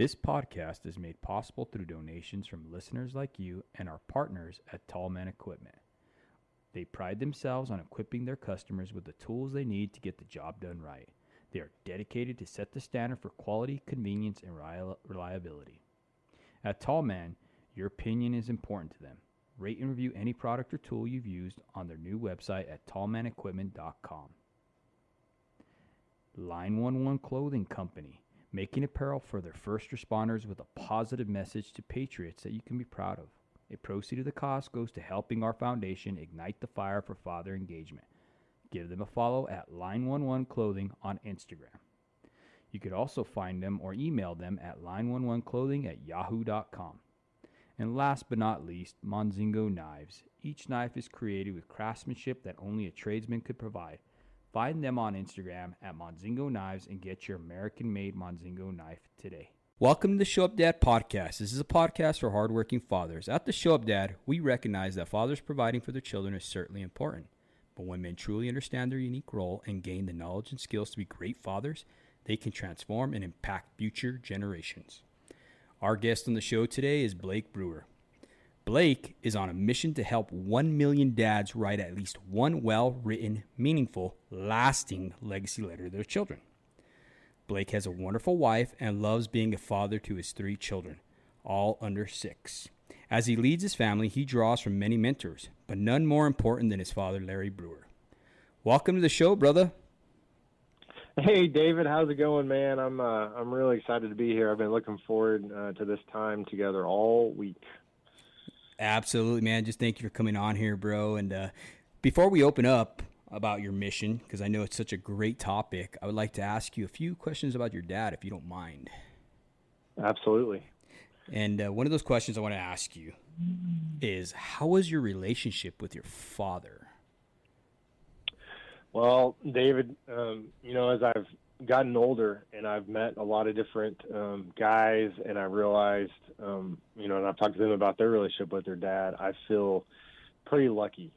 This podcast is made possible through donations from listeners like you and our partners at Tallman Equipment. They pride themselves on equipping their customers with the tools they need to get the job done right. They are dedicated to set the standard for quality, convenience, and reliability. At Tallman, your opinion is important to them. Rate and review any product or tool you've used on their new website at tallmanequipment.com. Line 11 Clothing Company, making apparel for their first responders with a positive message to patriots that you can be proud of. A proceed of the cost goes to helping our foundation ignite the fire for father engagement. Give them a follow at Line 11 Clothing on Instagram. You could also find them or email them at line11clothing@yahoo.com. And last but not least, Monzingo Knives. Each knife is created with craftsmanship that only a tradesman could provide. Find them on Instagram at Monzingo Knives and get your American-made Monzingo knife today. Welcome to the Show Up Dad podcast. This is a podcast for hardworking fathers. At the Show Up Dad, we recognize that fathers providing for their children is certainly important. But when men truly understand their unique role and gain the knowledge and skills to be great fathers, they can transform and impact future generations. Our guest on the show today is Blake Brewer. Blake is on a mission to help 1 million dads write at least one well-written, meaningful, lasting legacy letter to their children. Blake has a wonderful wife and loves being a father to his 3 children, all under 6. As he leads his family, he draws from many mentors, but none more important than his father, Larry Brewer. Welcome to the show, brother. Hey, David, how's it going, man? I'm really excited to be here. I've been looking forward to this time together all week. Absolutely, man. Just thank you for coming on here, bro. And before we open up about your mission, because I know it's such a great topic, I would like to ask you a few questions about your dad, if you don't mind. Absolutely. And one of those questions I want to ask you is, how was your relationship with your father? Well, David, as I've gotten older and I've met a lot of different guys, and I realized, and I've talked to them about their relationship with their dad, I feel pretty lucky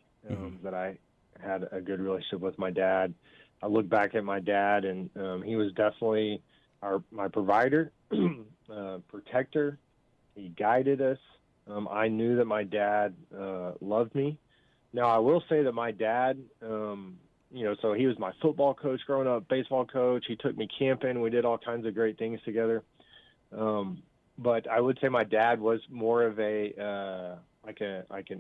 that I had a good relationship with my dad. I look back at my dad, and he was definitely my provider, protector. He guided us. I knew that my dad loved me. Now, I will say that my dad, so he was my football coach growing up, baseball coach. He took me camping. We did all kinds of great things together. But I would say my dad was more of an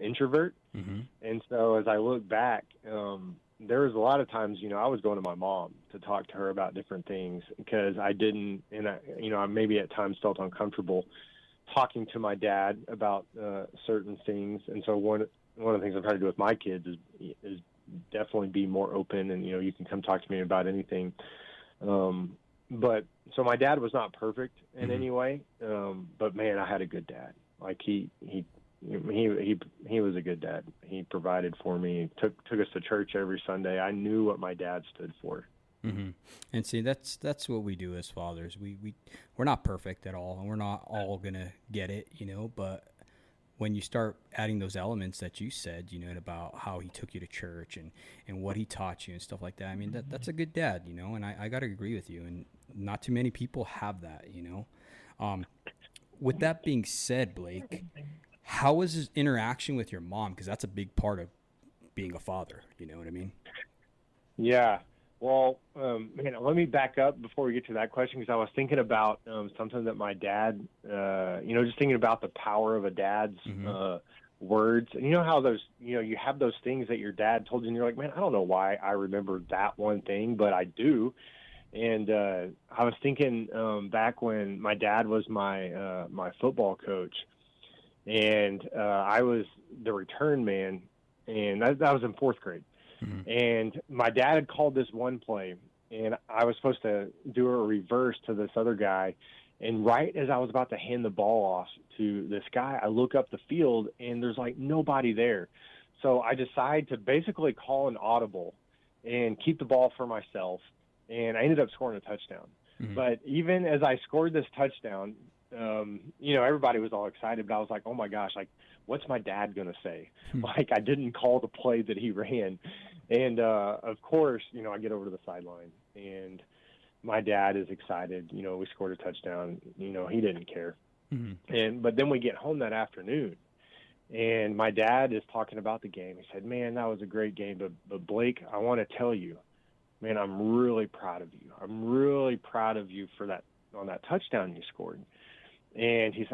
introvert. Mm-hmm. And so as I look back, there was a lot of times, I was going to my mom to talk to her about different things because I didn't, and I maybe at times felt uncomfortable talking to my dad about certain things. And so one of the things I'm trying to do with my kids is definitely be more open, and you can come talk to me about anything. But so my dad was not perfect in any way, but man, I had a good dad. Like he was a good dad. He provided for me, took us to church every Sunday. I knew what my dad stood for. Mm-hmm. And see, that's what we do as fathers. We're not perfect at all, and we're not all gonna get it, but when you start adding those elements that you said, about how he took you to church and what he taught you and stuff like that, I mean, that's a good dad, and I got to agree with you. And not too many people have that, With that being said, Blake, how was his interaction with your mom? Because that's a big part of being a father, you know what I mean? Yeah. Well, let me back up before we get to that question, because I was thinking about something that my dad, just thinking about the power of a dad's words. And how those, you have those things that your dad told you, and you're like, man, I don't know why I remember that one thing, but I do. And I was thinking back when my dad was my football coach, and I was the return man, and that was in 4th grade. Mm-hmm. And my dad had called this one play, and I was supposed to do a reverse to this other guy. And right as I was about to hand the ball off to this guy, I look up the field, and there's like nobody there. So I decide to basically call an audible and keep the ball for myself. And I ended up scoring a touchdown. Mm-hmm. But even as I scored this touchdown, everybody was all excited, but I was like, oh my gosh, like, what's my dad going to say? Like, I didn't call the play that he ran. And, of course, I get over to the sideline, and my dad is excited. We scored a touchdown. He didn't care. Mm-hmm. But then we get home that afternoon, and my dad is talking about the game. He said, "Man, that was a great game. But Blake, I want to tell you, man, I'm really proud of you. I'm really proud of you for that on that touchdown you scored." And he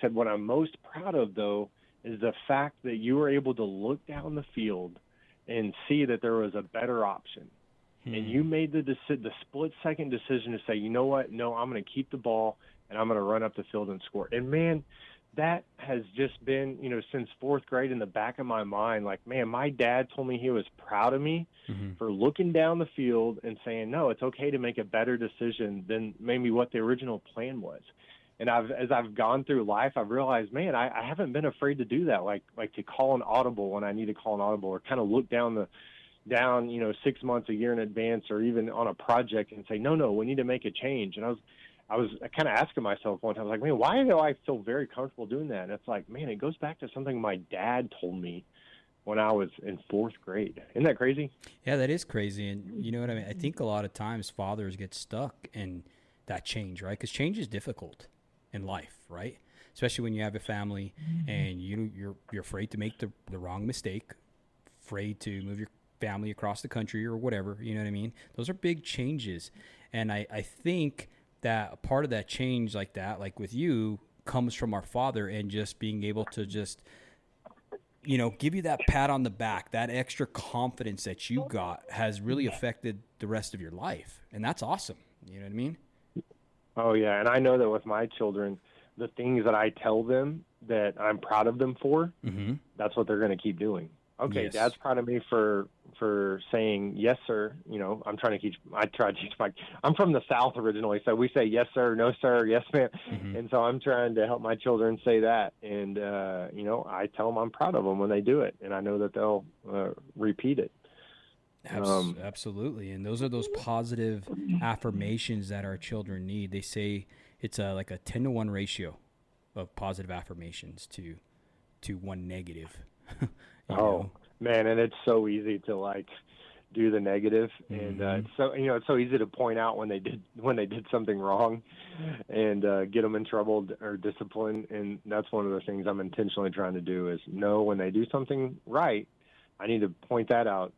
said, "What I'm most proud of, though, is the fact that you were able to look down the field and see that there was a better option. And you made the split-second decision to say, you know what, no, I'm going to keep the ball, and I'm going to run up the field and score." And, man, that has just been, since fourth grade in the back of my mind. Like, man, my dad told me he was proud of me for looking down the field and saying, no, it's okay to make a better decision than maybe what the original plan was. And as I've gone through life, I've realized, man, I haven't been afraid to do that, like to call an audible when I need to call an audible, or kind of look down 6 months, a year in advance, or even on a project and say, no, we need to make a change. And I was kind of asking myself one time, like, man, why do I feel very comfortable doing that? And it's like, man, it goes back to something my dad told me when I was in fourth grade. Isn't that crazy? Yeah, that is crazy. And you know what I mean? I think a lot of times fathers get stuck in that change, right? Because change is difficult in life, right? Especially when you have a family and you're afraid to make the wrong mistake, afraid to move your family across the country or whatever, you know what I mean? Those are big changes. And I think that a part of that change like that, like with you, comes from our father, and just being able to just, give you that pat on the back, that extra confidence that you got has really affected the rest of your life. And that's awesome. You know what I mean? Oh, yeah, and I know that with my children, the things that I tell them that I'm proud of them for, that's what they're going to keep doing. Okay, yes. Dad's proud of me for saying, yes, sir. I try to teach I'm from the South originally, so we say yes, sir, no, sir, yes, ma'am. And so I'm trying to help my children say that. And, I tell them I'm proud of them when they do it, and I know that they'll repeat it. Absolutely. And those are those positive affirmations that our children need. They say it's like a 10-to-1 ratio of positive affirmations to one negative. Man, and it's so easy to do the negative, and it's so easy to point out when they did something wrong and get them in trouble or discipline. And that's one of the things I'm intentionally trying to do is know when they do something right, I need to point that out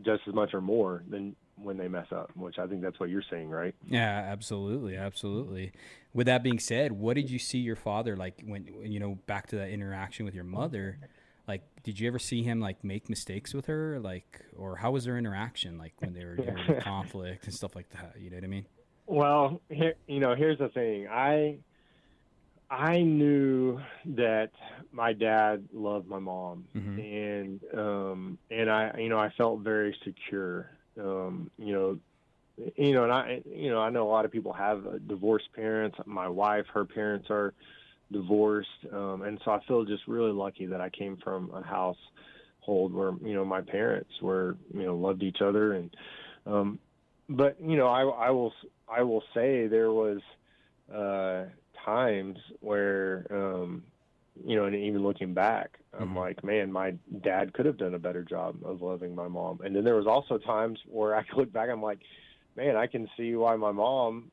just as much or more than when they mess up, which I think that's what you're saying, right? Yeah, absolutely. Absolutely. With that being said, what did you see your father like when, back to that interaction with your mother, like, did you ever see him make mistakes with her? Or how was their interaction? When they were during conflict and stuff like that, you know what I mean? Well, here's the thing. I knew that my dad loved my mom, and I felt very secure. And I know a lot of people have divorced parents. My wife, her parents are divorced, and so I feel just really lucky that I came from a household where my parents were loved each other, and but I will say there was times where, and even looking back, I'm like, man, my dad could have done a better job of loving my mom. And then there was also times where I could look back, I'm like, man, I can see why my mom,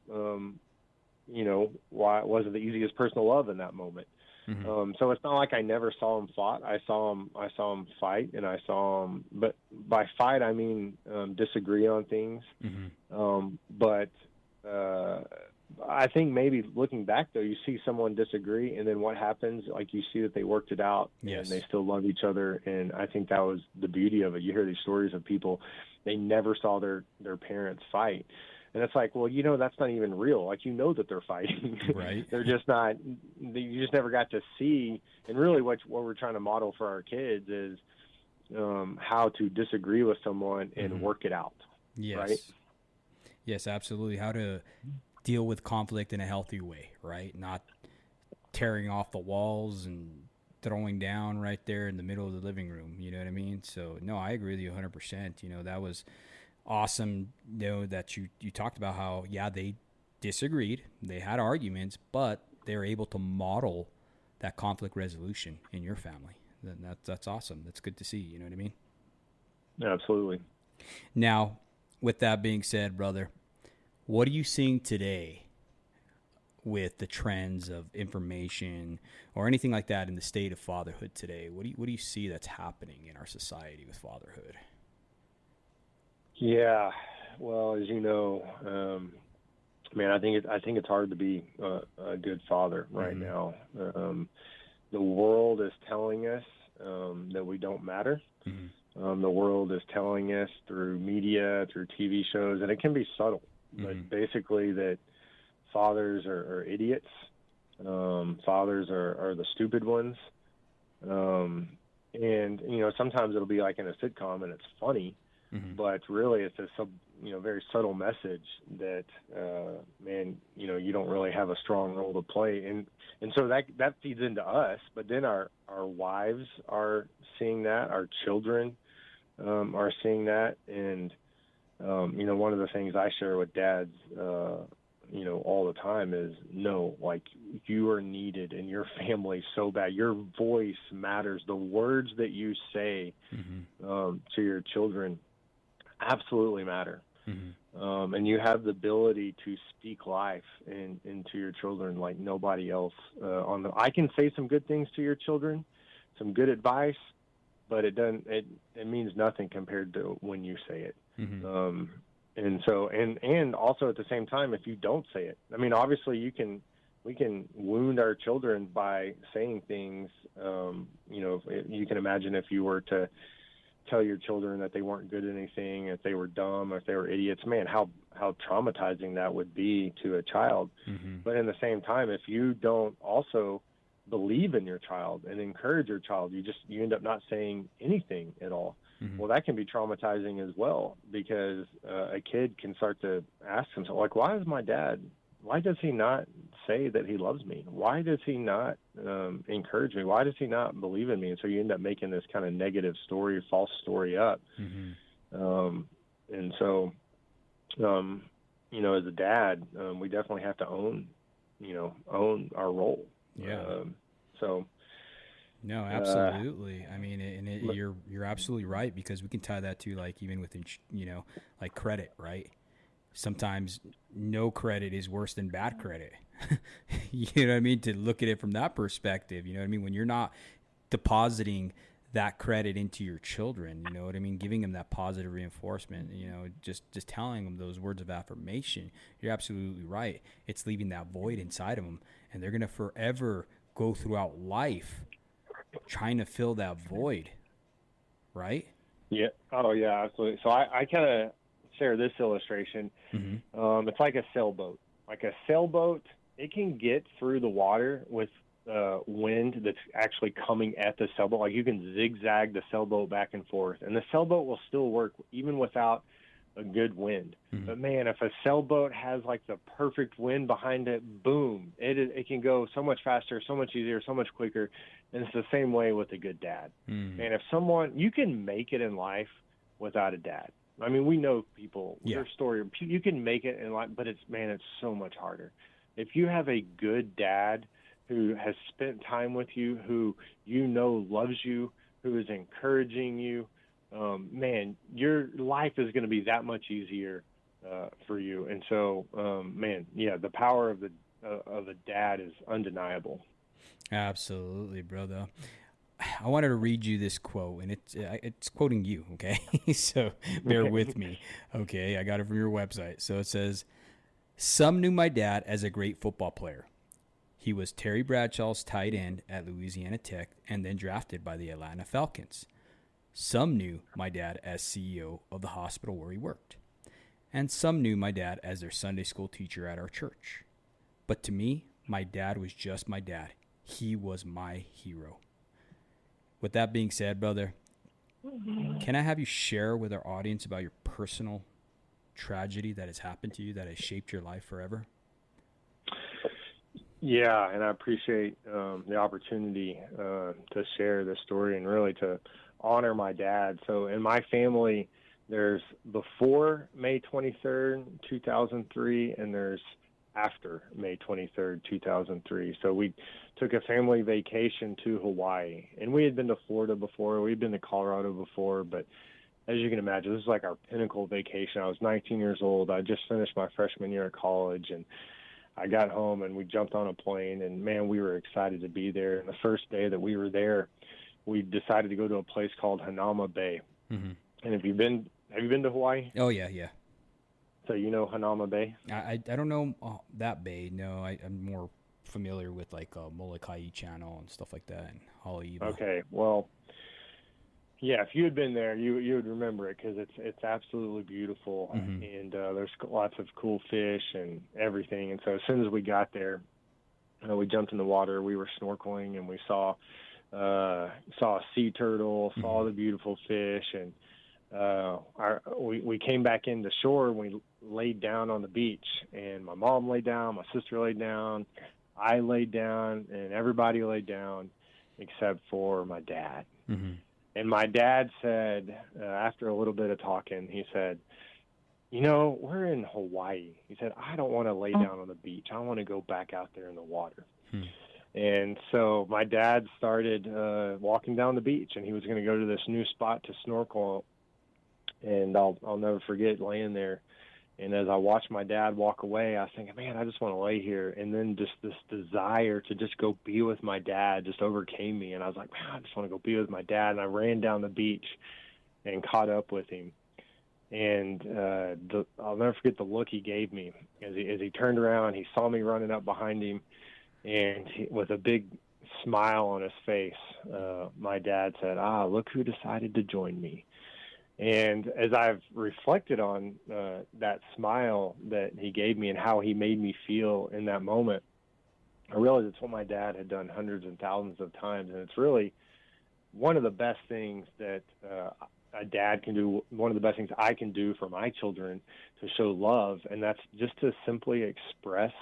why it wasn't the easiest person to love in that moment. So it's not like I never saw him fought. I saw him fight, and I saw him, but by fight, I mean, disagree on things. But I think maybe looking back, though, you see someone disagree, and then what happens? You see that they worked it out, and they still love each other. And I think that was the beauty of it. You hear these stories of people, they never saw their parents fight. And it's like, well, that's not even real. That they're fighting. Right. They're just not – you just never got to see. And really what we're trying to model for our kids is how to disagree with someone and work it out. Yes. Right? Yes, absolutely. How to – deal with conflict in a healthy way, right? Not tearing off the walls and throwing down right there in the middle of the living room. You know what I mean? So, no, I agree with you 100%. That was awesome, that you talked about how, they disagreed. They had arguments, but they were able to model that conflict resolution in your family. That's awesome. That's good to see. You know what I mean? Absolutely. Now, with that being said, brother, What are you seeing today with the trends of information or anything like that in the state of fatherhood today? What do you see that's happening in our society with fatherhood? Yeah, well, as you know, man, I think it's hard to be a good father right now. The world is telling us that we don't matter. The world is telling us through media, through TV shows, and it can be subtle, but basically that fathers are idiots. Fathers are the stupid ones. And, you know, sometimes it'll be like in a sitcom and it's funny, but really it's a very subtle message that, man, you know, you don't really have a strong role to play. And so that feeds into us, but then our wives are seeing that, our children are seeing that. And, you know, one of the things I share with dads, you know, all the time is, no, like, you are needed in your family so bad. Your voice matters. The words that you say to your children absolutely matter. And you have the ability to speak life into your children like nobody else. I can say some good things to your children, some good advice, but it means nothing compared to when you say it. And so, and also at the same time, if you don't say it, I mean, obviously we can wound our children by saying things. You know, you can imagine if you were to tell your children that they weren't good at anything, if they were dumb, if they were idiots, man, how traumatizing that would be to a child. But in the same time, if you don't also believe in your child and encourage your child, you end up not saying anything at all. Well, that can be traumatizing as well, because a kid can start to ask himself, like, why does he not say that he loves me? Why does he not encourage me? Why does he not believe in me? And so you end up making this kind of negative story, false story up. And so, you know, as a dad, we definitely have to own our role. Yeah. So. No, absolutely. I mean, you're absolutely right, because we can tie that to, like, even within, you know, like credit, right? Sometimes no credit is worse than bad credit. You know what I mean? To look at it from that perspective, you know what I mean? When you're not depositing that credit into your children, you know what I mean? Giving them that positive reinforcement, you know, just telling them those words of affirmation. You're absolutely right. It's leaving that void inside of them, and they're going to forever go throughout life trying to fill that void, right? Yeah. Oh, yeah, absolutely. So I kind of share this illustration. It's like a sailboat. Like a sailboat, it can get through the water with wind that's actually coming at the sailboat. Like, you can zigzag the sailboat back and forth, and the sailboat will still work even without a good wind. But man, if a sailboat has like the perfect wind behind it, boom, it can go so much faster, so much easier, so much quicker. And it's the same way with a good dad. And if you can make it in life without a dad. I mean, we know people, their story, you can make it in life, but it's so much harder. If you have a good dad who has spent time with you, who you know loves you, who is encouraging you, man, your life is going to be that much easier for you. And so, man, yeah, the power of a dad is undeniable. Absolutely, brother. I wanted to read you this quote, and it's quoting you, okay? So bear with me, okay? I got it from your website. So it says, "Some knew my dad as a great football player. He was Terry Bradshaw's tight end at Louisiana Tech and then drafted by the Atlanta Falcons. Some knew my dad as CEO of the hospital where he worked. And some knew my dad as their Sunday school teacher at our church. But to me, my dad was just my dad. He was my hero." With that being said, brother, can I have you share with our audience about your personal tragedy that has happened to you that has shaped your life forever? Yeah, and I appreciate the opportunity to share this story and really to honor my dad. So in my family, there's before May 23rd, 2003, and there's after May 23rd, 2003. So we took a family vacation to Hawaii, and we had been to Florida before. We'd been to Colorado before, but as you can imagine, this is like our pinnacle vacation. I was 19 years old. I just finished my freshman year at college, and I got home and we jumped on a plane, and man, we were excited to be there. And the first day that we were there, we decided to go to a place called Hanauma Bay. Mm-hmm. And have you been to Hawaii? Oh yeah, yeah. So you know Hanauma Bay? I don't know that bay. No, I'm more familiar with like Molokai Channel and stuff like that, and Haleiwa. Okay, well, yeah, if you had been there, you would remember it, because it's absolutely beautiful, Mm-hmm. and there's lots of cool fish and everything. And so as soon as we got there, we jumped in the water. We were snorkeling, and we saw a sea turtle, saw the beautiful fish, and we came back into shore, and we laid down on the beach. And my mom laid down, my sister laid down, I laid down, and everybody laid down except for my dad. Mm-hmm. And my dad said, after a little bit of talking, he said, you know, we're in Hawaii. He said, I don't want to lay down on the beach. I want to go back out there in the water. And so my dad started walking down the beach, and he was going to go to this new spot to snorkel. And I'll never forget laying there. And as I watched my dad walk away, I was thinking, man, I just want to lay here. And then just this desire to just go be with my dad just overcame me. And I was like, man, I just want to go be with my dad. And I ran down the beach and caught up with him. And I'll never forget the look he gave me as he turned around. He saw me running up behind him, and with a big smile on his face, my dad said, look who decided to join me. And as I've reflected on that smile that he gave me and how he made me feel in that moment, I realized it's what my dad had done hundreds and thousands of times. And it's really one of the best things that a dad can do, one of the best things I can do for my children to show love. And that's just to simply express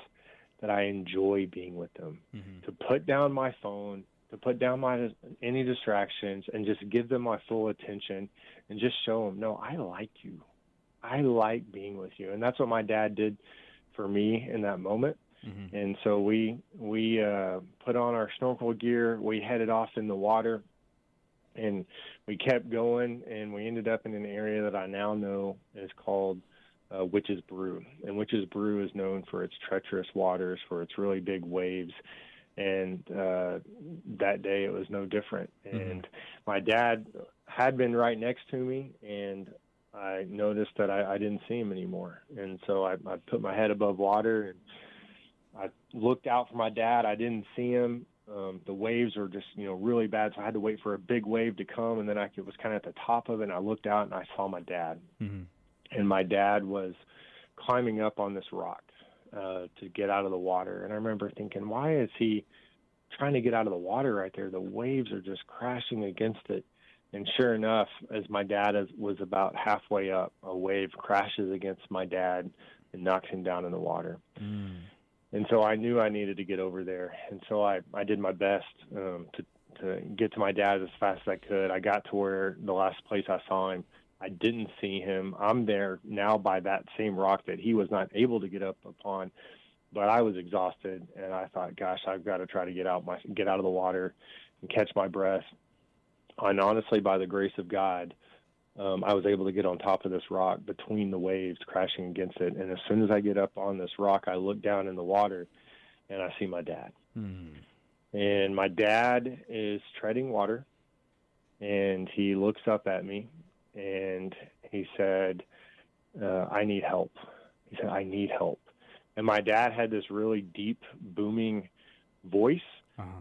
that I enjoy being with them, to put down my phone, to put down any distractions, and just give them my full attention, and just show them, no, I like you. I like being with you. And that's what my dad did for me in that moment. Mm-hmm. And so we put on our snorkel gear. We headed off in the water, and we kept going, and we ended up in an area that I now know is called Witch's Brew. And Witch's Brew is known for its treacherous waters, for its really big waves. And that day it was no different. And my dad had been right next to me, and I noticed that I didn't see him anymore. And so I put my head above water, and I looked out for my dad. I didn't see him. The waves were just, really bad, so I had to wait for a big wave to come, and then it was kind of at the top of it, and I looked out, and I saw my dad. Mm-hmm. And my dad was climbing up on this rock to get out of the water. And I remember thinking, why is he trying to get out of the water right there? The waves are just crashing against it. And sure enough, as my dad was about halfway up, a wave crashes against my dad and knocks him down in the water. And so I knew I needed to get over there. And so I did my best to get to my dad as fast as I could. I got to where the last place I saw him. I didn't see him. I'm there now by that same rock that he was not able to get up upon, but I was exhausted, and I thought, gosh, I've got to try to get out of the water and catch my breath. And honestly, by the grace of God, I was able to get on top of this rock between the waves crashing against it. And as soon as I get up on this rock, I look down in the water, and I see my dad. And my dad is treading water, and he looks up at me, and he said, I need help. He said, I need help. And my dad had this really deep, booming voice,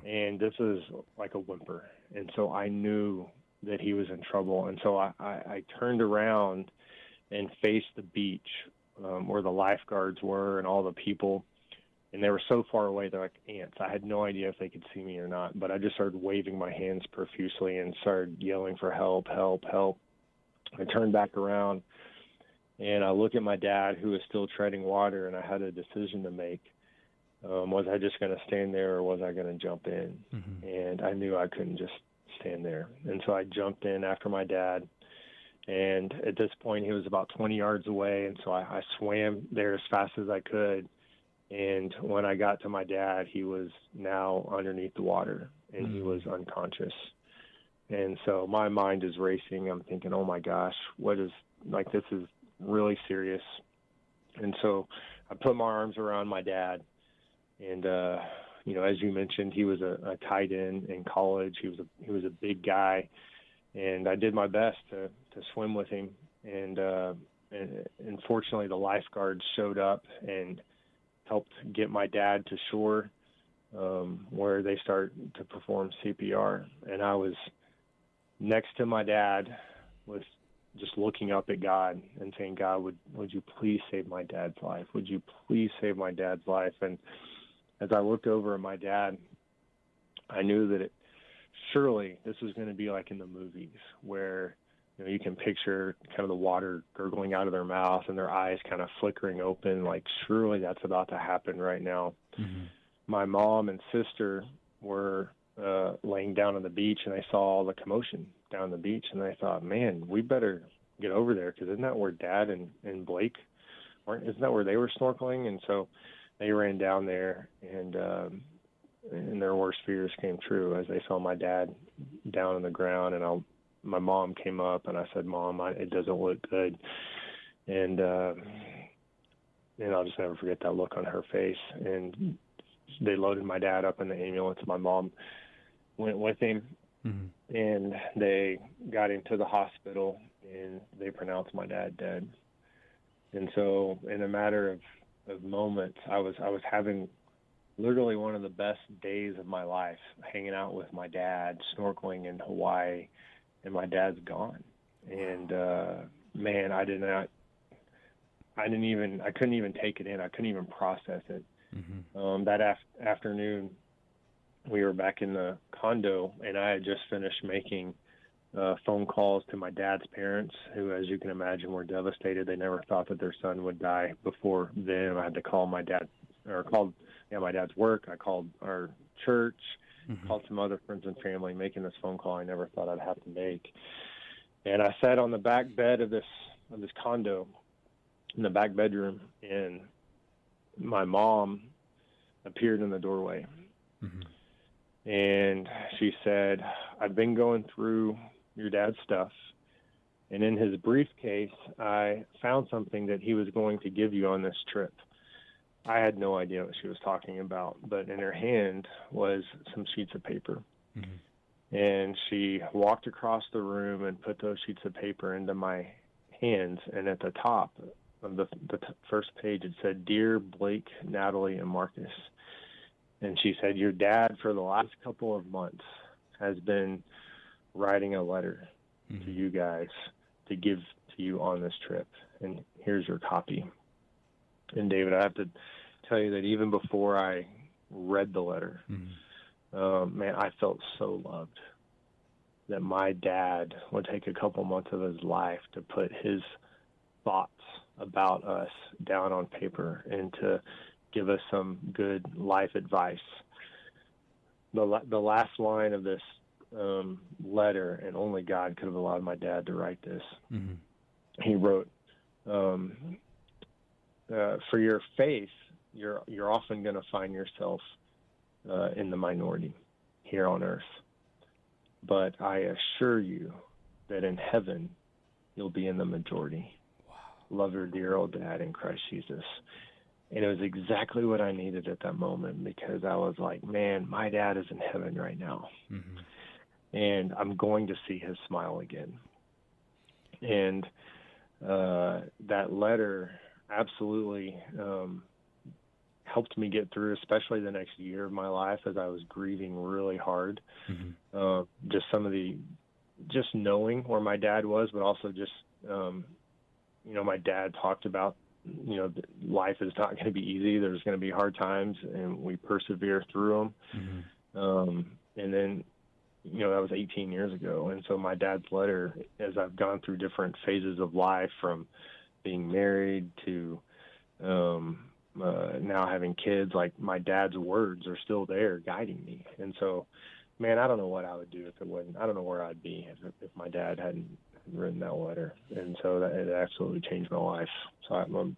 and this is like a whimper. And so I knew that he was in trouble. And so I turned around and faced the beach where the lifeguards were and all the people. And they were so far away, they're like ants. I had no idea if they could see me or not, but I just started waving my hands profusely and started yelling for help, help, help. I turned back around, and I look at my dad, who was still treading water, and I had a decision to make. Was I just going to stand there, or was I going to jump in? And I knew I couldn't just stand there. And so I jumped in after my dad. And at this point, he was about 20 yards away, and so I swam there as fast as I could. And when I got to my dad, he was now underneath the water, and he was unconscious. And so my mind is racing. I'm thinking, oh my gosh, this is really serious. And so I put my arms around my dad. And, as you mentioned, he was a tight end in college. He was a big guy. And I did my best to swim with him. And fortunately, the lifeguards showed up and helped get my dad to shore, where they start to perform CPR. And I was next to my dad, was just looking up at God and saying, God, would you please save my dad's life? Would you please save my dad's life? And as I looked over at my dad, I knew that surely this was going to be like in the movies where, you can picture kind of the water gurgling out of their mouth and their eyes kind of flickering open, like surely that's about to happen right now. Mm-hmm. My mom and sister were laying down on the beach, and they saw all the commotion down the beach, and they thought, man, we better get over there, because isn't that where Dad and Blake isn't that where they were snorkeling? And so they ran down there, and their worst fears came true as they saw my dad down on the ground. And my mom came up, and I said, Mom, it doesn't look good. And I'll just never forget that look on her face. And they loaded my dad up in the ambulance. My mom went with him, mm-hmm. and they got him to the hospital, and they pronounced my dad dead. And so in a matter of moments, I was having literally one of the best days of my life, hanging out with my dad, snorkeling in Hawaii, and my dad's gone. And man, I couldn't even take it in. I couldn't even process it. Mm-hmm. That afternoon, we were back in the condo, and I had just finished making phone calls to my dad's parents, who, as you can imagine, were devastated. They never thought that their son would die before them. I had to call my dad's work. I called our church, mm-hmm. called some other friends and family, making this phone call I never thought I'd have to make. And I sat on the back bed of this condo in the back bedroom, and my mom appeared in the doorway. Mm-hmm. And she said, I've been going through your dad's stuff, and in his briefcase, I found something that he was going to give you on this trip. I had no idea what she was talking about, but in her hand was some sheets of paper. Mm-hmm. And she walked across the room and put those sheets of paper into my hands, and at the top of the first page, it said, Dear Blake, Natalie, and Marcus. And she said, your dad, for the last couple of months, has been writing a letter mm-hmm. to you guys to give to you on this trip. And here's your copy. And David, I have to tell you that even before I read the letter, mm-hmm. Man, I felt so loved that my dad would take a couple months of his life to put his thoughts about us down on paper and to give us some good life advice. The last line of this letter, and only God could have allowed my dad to write this. Mm-hmm. He wrote, for your faith, you're often going to find yourself in the minority here on earth. But I assure you that in heaven, you'll be in the majority. Wow. Love your dear old dad in Christ Jesus. And it was exactly what I needed at that moment, because I was like, man, my dad is in heaven right now. Mm-hmm. And I'm going to see his smile again. And that letter absolutely helped me get through, especially the next year of my life as I was grieving really hard. Mm-hmm. Just knowing where my dad was, but also just, my dad talked about, life is not going to be easy. There's going to be hard times, and we persevere through them. Mm-hmm. And then, that was 18 years ago. And so my dad's letter, as I've gone through different phases of life, from being married to now having kids, like my dad's words are still there guiding me. And so, man, I don't know what I would do if it wasn't. I don't know where I'd be if my dad hadn't written that letter. And so it absolutely changed my life. So I'm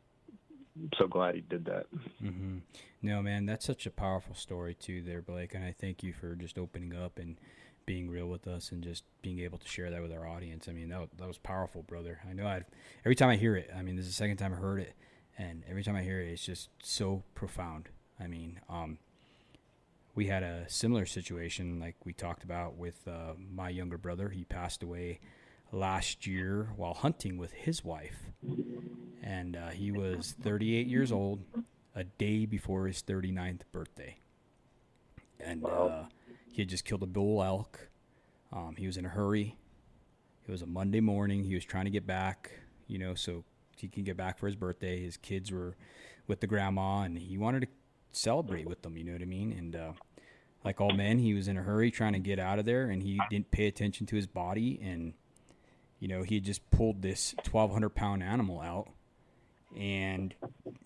so glad he did that. Mm-hmm. No, man, that's such a powerful story too there, Blake. And I thank you for just opening up and being real with us and just being able to share that with our audience. I mean, that was powerful, brother. I know every time I hear it, I mean, this is the second time I heard it, and every time I hear it, it's just so profound. I mean, we had a similar situation like we talked about with my younger brother. He passed away last year while hunting with his wife, and he was 38 years old, a day before his 39th birthday. And he had just killed a bull elk. He was in a hurry. It was a Monday morning. He was trying to get back, so he can get back for his birthday. His kids were with the grandma, and he wanted to celebrate with them, you know what I mean? And like all men, he was in a hurry trying to get out of there, and he didn't pay attention to his body. And, he had just pulled this 1,200-pound animal out, and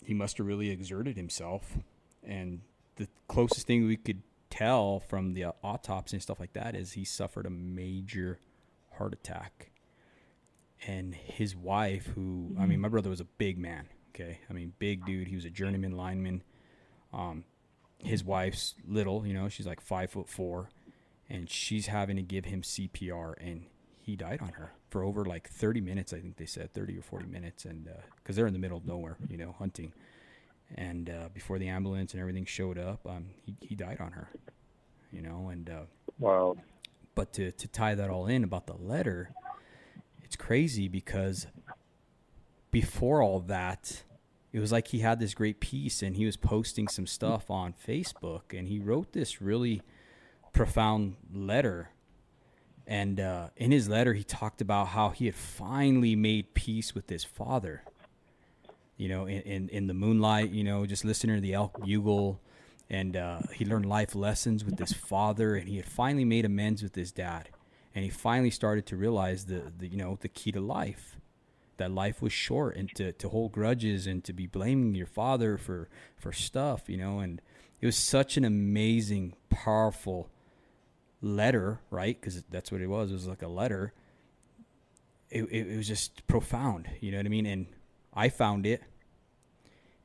he must have really exerted himself. And the closest thing we could tell from the autopsy and stuff like that is he suffered a major heart attack. And his wife, who, I mean, my brother was a big man, okay? I mean, big dude. He was a journeyman lineman. His wife's little, she's like 5'4", and she's having to give him CPR, and he died on her for over like 30 minutes, I think they said, 30 or 40 minutes, and because they're in the middle of nowhere, hunting. And before the ambulance and everything showed up, he died on her, and wow. But to tie that all in about the letter, it's crazy because before all that, it was like he had this great peace, and he was posting some stuff on Facebook, and he wrote this really profound letter. And in his letter, he talked about how he had finally made peace with his father. In the moonlight, just listening to the elk bugle, and he learned life lessons with his father, and he had finally made amends with his dad, and he finally started to realize the key to life, that life was short, and to hold grudges and to be blaming your father for stuff, and it was such an amazing, powerful letter, right? Because that's what it was. It was like a letter. It was just profound, you know what I mean? And I found it,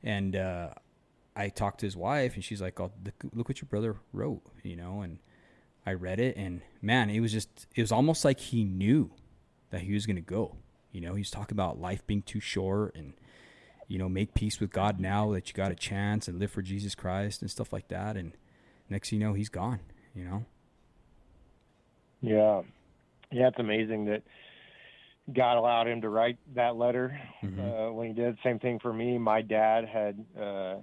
and I talked to his wife, and she's like, "Oh, look what your brother wrote," and I read it, and man, it was almost like he knew that he was going to go. He was talking about life being too short, and, make peace with God now that you got a chance, and live for Jesus Christ and stuff like that. And next thing you know, he's gone, Yeah. Yeah, it's amazing that God allowed him to write that letter when he did. Same thing for me. My dad had,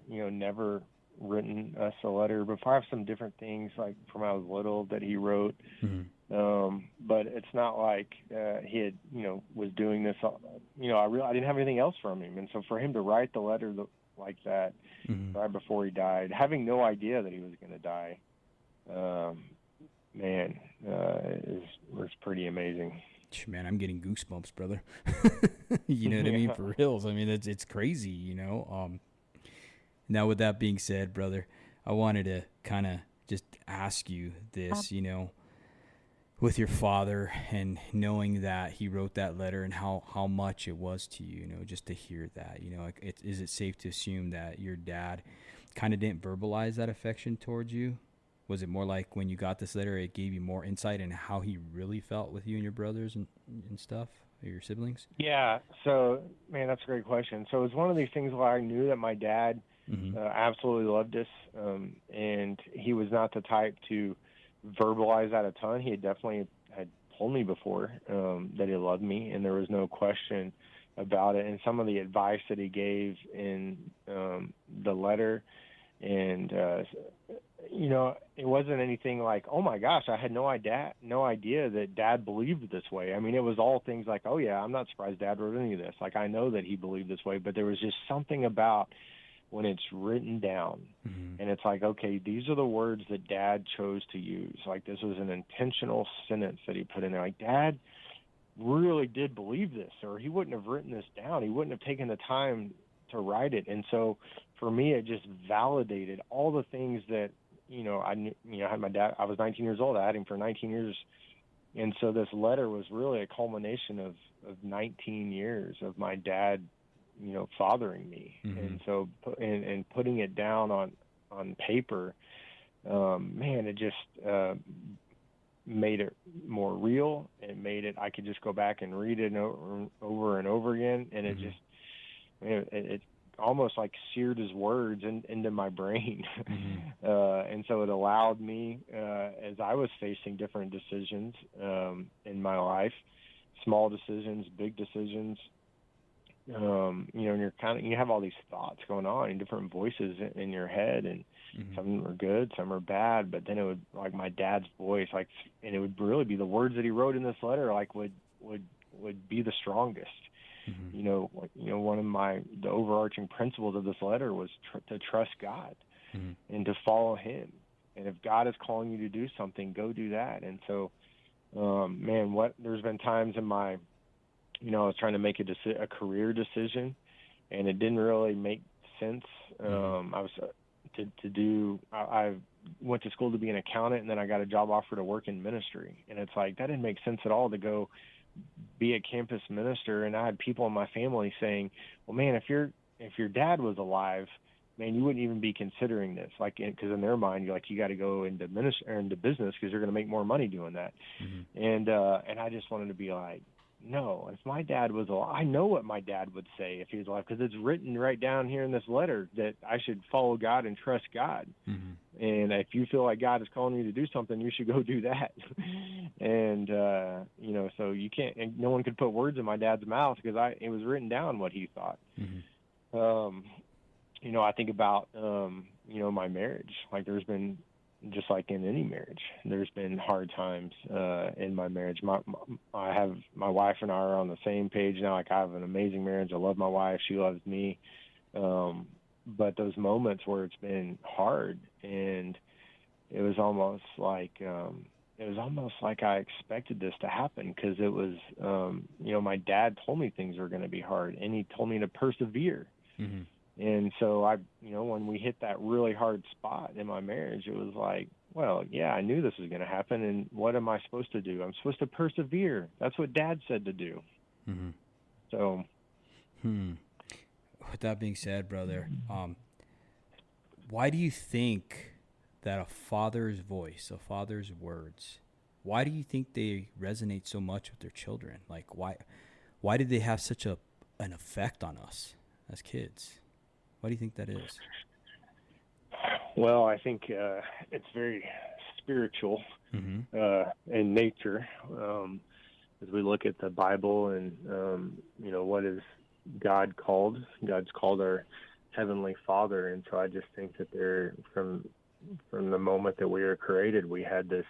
never written us a letter before. I have some different things like from when I was little that he wrote. But it's not like he had, was doing this. I didn't have anything else from him. And so for him to write the letter like that right before he died, having no idea that he was going to die, was pretty amazing. Man, I'm getting goosebumps, brother. You know what I mean? For reals. I mean, it's crazy, Now, with that being said, brother, I wanted to kind of just ask you this, with your father, and knowing that he wrote that letter, and how much it was to you, just to hear that, is it safe to assume that your dad kind of didn't verbalize that affection towards you? Was it more like when you got this letter, it gave you more insight into how he really felt with you and your brothers and stuff, or your siblings? Yeah. So, man, that's a great question. So it was one of these things where I knew that my dad absolutely loved us, and he was not the type to verbalize that a ton. He had definitely had told me before that he loved me, and there was no question about it. And some of the advice that he gave in the letter, and it wasn't anything like, oh my gosh, I had no idea that Dad believed this way. I mean, it was all things like, oh yeah, I'm not surprised Dad wrote any of this. Like, I know that he believed this way, but there was just something about when it's written down and it's like, okay, these are the words that Dad chose to use. Like, this was an intentional sentence that he put in there. Like, Dad really did believe this, or he wouldn't have written this down. He wouldn't have taken the time to write it. And so for me, it just validated all the things that, I knew, I had my dad. I was 19 years old. I had him for 19 years. And so this letter was really a culmination of 19 years of my dad, fathering me. And so, and putting it down on paper, man, it just made it more real. It made it, I could just go back and read it over and over again. And it just, it almost like seared his words into my brain. And so it allowed me, as I was facing different decisions in my life, small decisions, big decisions, you know, and you have all these thoughts going on and different voices in your head, and some are good, some are bad, but then it would, like my dad's voice, like, and it would really be the words that he wrote in this letter, like would be the strongest. You know, one of the overarching principles of this letter was to trust God and to follow him. And if God is calling you to do something, go do that. And so, man, there's been times in my, you know, I was trying to make a career decision, and it didn't really make sense. I went to school to be an accountant, and then I got a job offer to work in ministry. And it's like, that didn't make sense at all to go be a campus minister. And I had people in my family saying, well, man, if your dad was alive, man, you wouldn't even be considering this. Like, because in their mind, you're like, you got to go into business because you're going to make more money doing that. And I just wanted to be like, no, if my dad was alive, I know what my dad would say if he was alive, because it's written right down here in this letter that I should follow God and trust God. And if you feel like God is calling you to do something, you should go do that. And, you know, so you can't, and no one could put words in my dad's mouth, because it was written down what he thought. You know, I think about, you know, my marriage. Like, there's been, just like in any marriage, there's been hard times in my marriage. My wife and I are on the same page now. Like, I have an amazing marriage. I love my wife. She loves me. But those moments where it's been hard, and it was almost like I expected this to happen, because it was, you know, my dad told me things were going to be hard, and he told me to persevere. And so you know, when we hit that really hard spot in my marriage, it was like, well, yeah, I knew this was going to happen. And what am I supposed to do? I'm supposed to persevere. That's what Dad said to do. So. With that being said, brother, why do you think that a father's voice, a father's words, why do you think they resonate so much with their children? Like, why did they have such an effect on us as kids? Why do you think that is? Well, I think it's very spiritual in nature. As we look at the Bible and, you know, what is God called? God's called our Heavenly Father. And so I just think that from the moment that we were created, we had this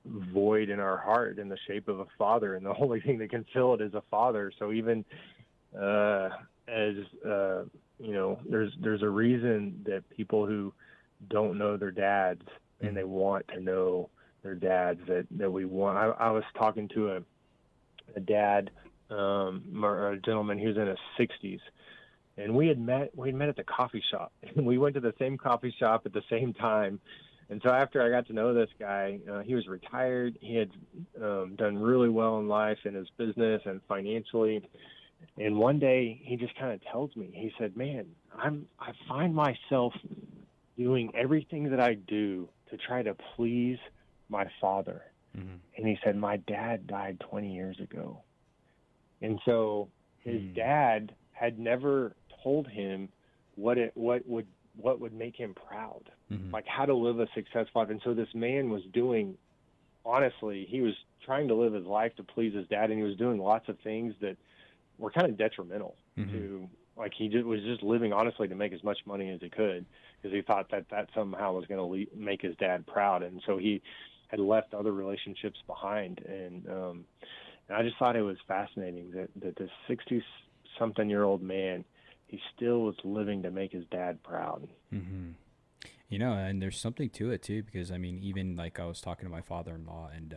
void in our heart in the shape of a father, and the only thing that can fill it is a father. So even you know, there's a reason that people who don't know their dads and they want to know their dads, that we want. I was talking to a dad, or a gentleman who's in his 60s, and we had met at the coffee shop, and we went to the same coffee shop at the same time. And so after I got to know this guy, he was retired. He had done really well in life, in his business and financially. And one day he just kind of tells me, he said, man, I find myself doing everything that I do to try to please my father. And he said, my dad died 20 years ago. And so his dad had never told him what would make him proud, like how to live a successful life. And so this man was doing, honestly, he was trying to live his life to please his dad, and he was doing lots of things that were kind of detrimental to, like, was just living honestly to make as much money as he could, because he thought that somehow was going to make his dad proud. And so he had left other relationships behind. And I just thought it was fascinating that this 60-something-year-old man, he still was living to make his dad proud. You know, and there's something to it too, because I mean, even like I was talking to my father-in-law, and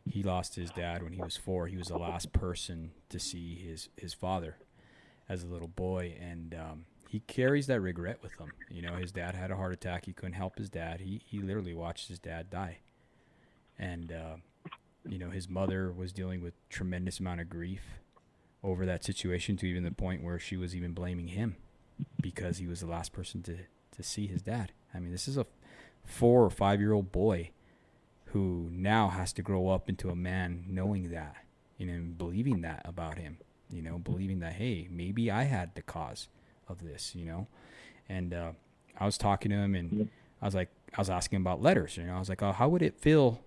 he lost his dad when he was 4. He was the last person to see his father as a little boy, and he carries that regret with him. You know, his dad had a heart attack. He couldn't help his dad. He literally watched his dad die. And, you know, his mother was dealing with tremendous amount of grief over that situation, to even the point where she was even blaming him because he was the last person to see his dad. I mean, this is a 4 or 5 year old boy who now has to grow up into a man knowing that, and believing that about him, believing that, hey, maybe I had the cause of this, And I was talking to him, and I was asking him about letters. I was like, oh, how would it feel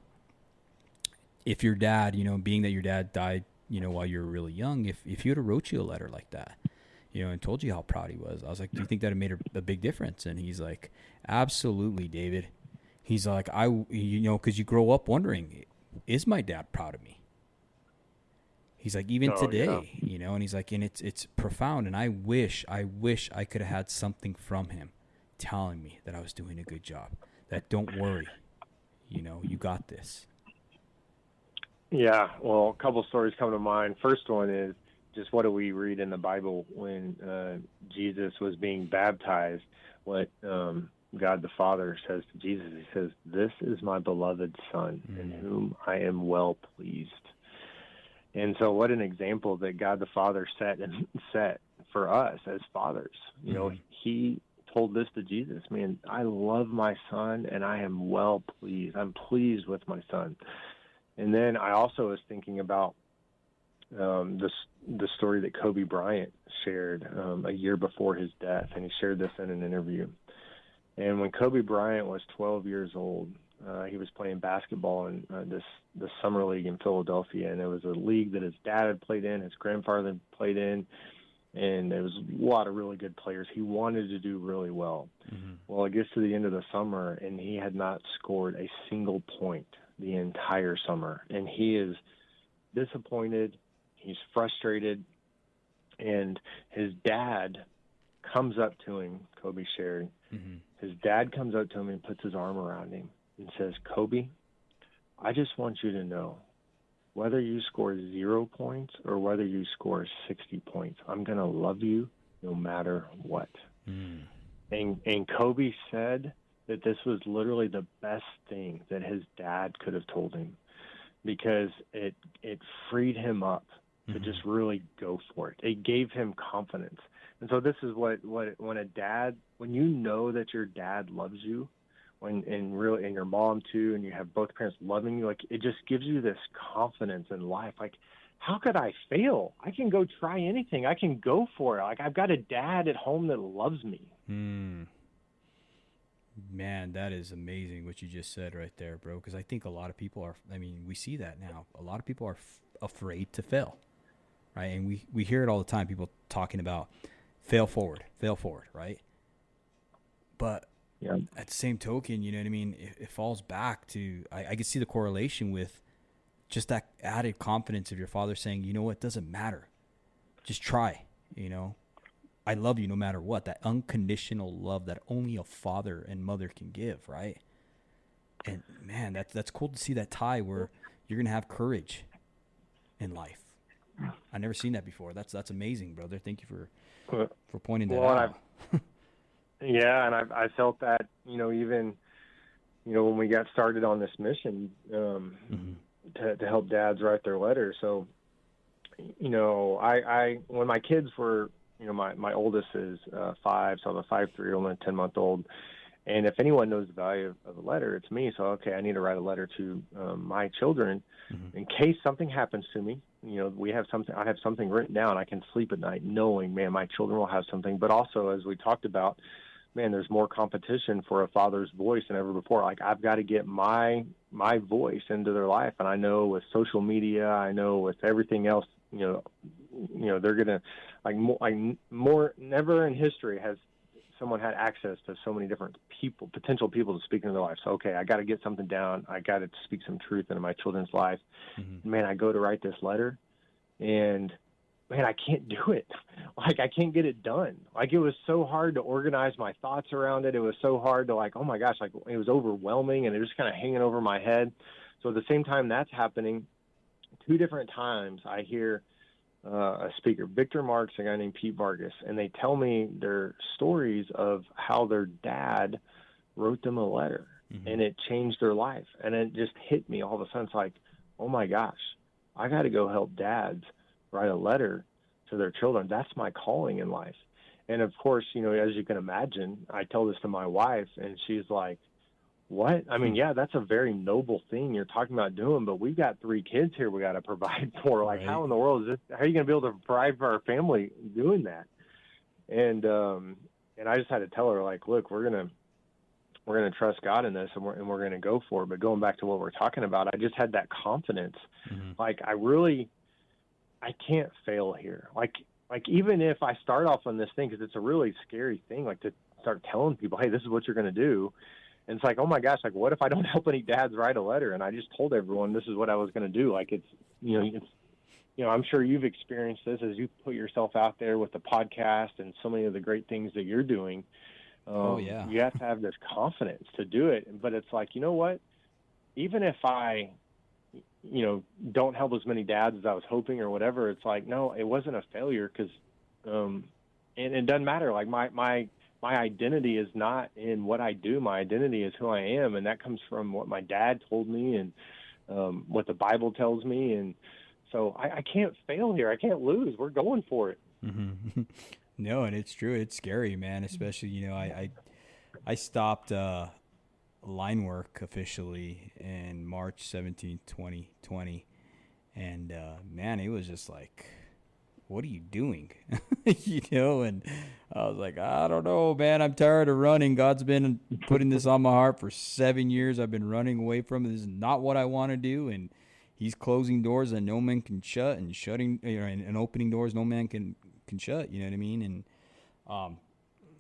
if your dad, being that your dad died, while you were really young, if he would have wrote you a letter like that, and told you how proud he was? I was like, do you think that it made a big difference? And he's like, absolutely, David. He's like, because you grow up wondering, is my dad proud of me? He's like, even today, and he's like, and it's profound. And I wish I could have had something from him telling me that I was doing a good job, that don't worry, you got this. Yeah. Well, a couple stories come to mind. First one is just, what do we read in the Bible when Jesus was being baptized? What God the Father says to Jesus, he says, "This is my beloved Son, in whom I am well pleased." And so what an example that God the Father set for us as fathers. He told this to Jesus, man, I love my son and I am well pleased. I'm pleased with my son. And then I also was thinking about the story that Kobe Bryant shared a year before his death, and he shared this in an interview. And when Kobe Bryant was 12 years old, he was playing basketball in the summer league in Philadelphia, and it was a league that his dad had played in, his grandfather had played in, and there was a lot of really good players. He wanted to do really well. Mm-hmm. Well, it gets to the end of the summer, and he had not scored a single point the entire summer, and he is disappointed. He's frustrated, and his dad comes up to him, Kobe shared. Mm-hmm. His dad comes up to him and puts his arm around him and says, "Kobe, I just want you to know, whether you score 0 points or whether you score 60 points, I'm going to love you no matter what." Mm. And Kobe said that this was literally the best thing that his dad could have told him, because it freed him up to just really go for it. It gave him confidence. And so this is what when you know that your dad loves you, and your mom too, and you have both parents loving you, like, it just gives you this confidence in life. Like, how could I fail? I can go try anything. I can go for it. Like, I've got a dad at home that loves me. Man, that is amazing what you just said right there, bro. Because I think a lot of people are, we see that now. A lot of people are afraid to fail, right? And we hear it all the time, people talking about fail forward, right? But yeah, at the same token, it falls back to, I can see the correlation with just that added confidence of your father saying, you know what, doesn't matter. Just try, I love you no matter what. That unconditional love that only a father and mother can give, right? And man, that's cool to see that tie where you're going to have courage in life. I've never seen that before. That's amazing, brother. Thank you for pointing that out. Yeah, and I felt that, even, when we got started on this mission to help dads write their letters. So, I when my kids were, my oldest is 5, so I'm a 5-3-year-old and a 10-month-old. And if anyone knows the value of a letter, it's me. So, okay, I need to write a letter to my children in case something happens to me. I have something written down. I can sleep at night knowing, man, my children will have something. But also, as we talked about, man, there's more competition for a father's voice than ever before. Like, I've got to get my voice into their life. And I know with social media, I know with everything else, they're going to, more, never in history has someone had access to so many different potential people to speak into their life. So, okay, I got to get something down. I got to speak some truth into my children's life. Mm-hmm. Man, I go to write this letter, and man, I can't do it. Like, I can't get it done. Like, it was so hard to organize my thoughts around it. It was so hard to, oh my gosh, it was overwhelming, and it was just kind of hanging over my head. So at the same time that's happening, 2 different times I hear a speaker, Victor Marks, a guy named Pete Vargas, and they tell me their stories of how their dad wrote them a letter, and it changed their life. And it just hit me all of a sudden. It's like, oh my gosh, I got to go help dads write a letter to their children. That's my calling in life. And of course, as you can imagine, I tell this to my wife, and she's like, what? I mean, yeah, that's a very noble thing you're talking about doing, but we've got 3 kids here we got to provide for. Like, Right. how in the world is this? How are you going to be able to provide for our family doing that? And I just had to tell her, like, look, we're gonna trust God in this, and we're gonna go for it. But going back to what we're talking about, I just had that confidence. Like, I can't fail here. Like even if I start off on this thing, because it's a really scary thing, like to start telling people, hey, this is what you're gonna do. And it's like, oh my gosh, like what if I don't help any dads write a letter? And I just told everyone this is what I was gonna do. Like I'm sure you've experienced this as you put yourself out there with the podcast and so many of the great things that you're doing. Yeah. You have to have this confidence to do it. But it's like, you know what? Even if I, don't help as many dads as I was hoping or whatever, it's like, no, it wasn't a failure because, and it doesn't matter. Like my identity is not in what I do. My identity is who I am. And that comes from what my dad told me and what the Bible tells me. And so I can't fail here. I can't lose. We're going for it. Mm-hmm. No, and it's true. It's scary, man. Especially, I stopped line work officially in March 17th, 2020. And, man, it was just like, what are you doing? And I was like, I don't know, man. I'm tired of running. God's been putting this on my heart for 7 years. I've been running away from it. This is not what I want to do. And he's closing doors that no man can shut and shutting, and opening doors no man can shut. You know what I mean? And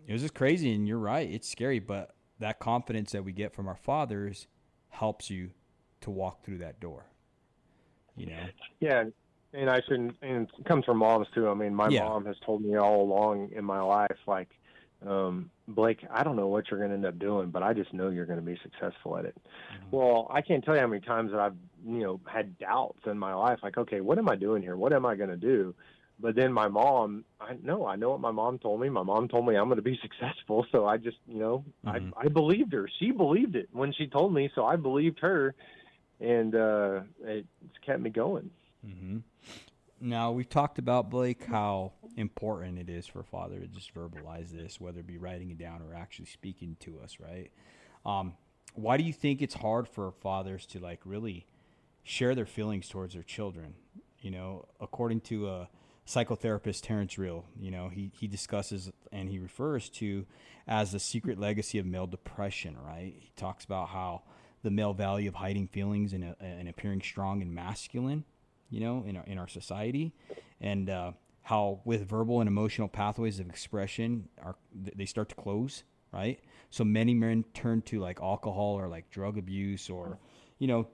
it was just crazy. And you're right. It's scary. But that confidence that we get from our fathers helps you to walk through that door. Yeah. And and it comes from moms too. I mean, my mom has told me all along in my life, like, Blake, I don't know what you're going to end up doing, but I just know you're going to be successful at it. Mm-hmm. Well, I can't tell you how many times that I've, had doubts in my life. Like, okay, what am I doing here? What am I going to do? But then my mom, I know what my mom told me. My mom told me I'm going to be successful. So I just, mm-hmm. I believed her. She believed it when she told me. So I believed her, and it's kept me going. Mm-hmm. Now, we've talked about, Blake, how important it is for a father to just verbalize this, whether it be writing it down or actually speaking to us, right? Why do you think it's hard for fathers to, like, really share their feelings towards their children? According to psychotherapist Terrence Real, he discusses and he refers to as the secret legacy of male depression, right? He talks about how the male value of hiding feelings and appearing strong and masculine, in our society, and how with verbal and emotional pathways of expression they start to close, right? So many men turn to like alcohol or like drug abuse or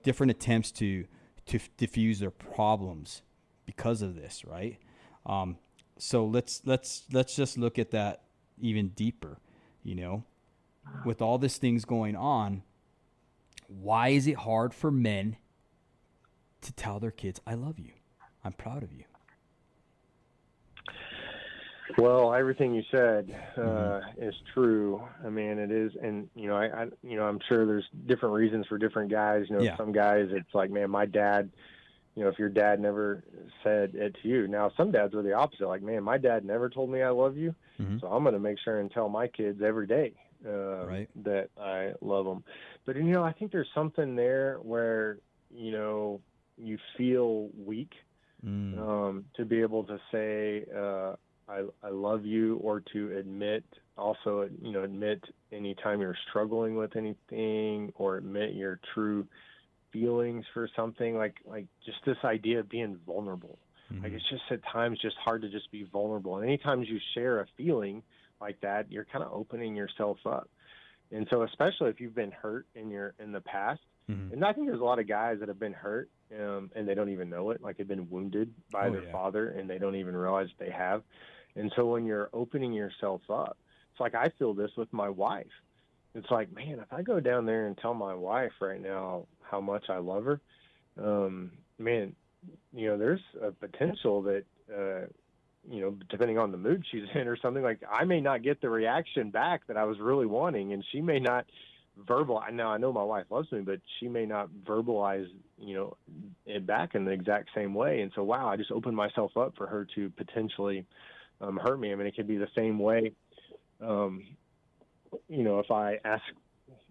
different attempts to diffuse their problems because of this, right? So let's just look at that even deeper. With all these things going on, why is it hard for men to tell their kids, I love you, I'm proud of you? Well, everything you said is true. I mean, it is, and I'm sure there's different reasons for different guys. Some guys, it's like, man, my dad. If your dad never said it to you. Now, some dads are the opposite. Like, man, my dad never told me I love you, so I'm going to make sure and tell my kids every day that I love them. But I think there's something there where you feel weak to be able to say I love you, or to admit anytime you're struggling with anything, or admit your true feelings for something, like just this idea of being vulnerable. Mm-hmm. Like, it's just at times just hard to just be vulnerable. And anytime you share a feeling like that, you're kind of opening yourself up. And so, especially if you've been hurt in the past, mm-hmm. and I think there's a lot of guys that have been hurt and they don't even know it, like they've been wounded by their father and they don't even realize they have. And so when you're opening yourself up, it's like I feel this with my wife. It's like, man, if I go down there and tell my wife right now how much I love her, man, there's a potential that, depending on the mood she's in or something, like I may not get the reaction back that I was really wanting, and she may not now I know my wife loves me, but she may not verbalize, it back in the exact same way. And so, wow, I just opened myself up for her to potentially hurt me. I mean, it could be the same way,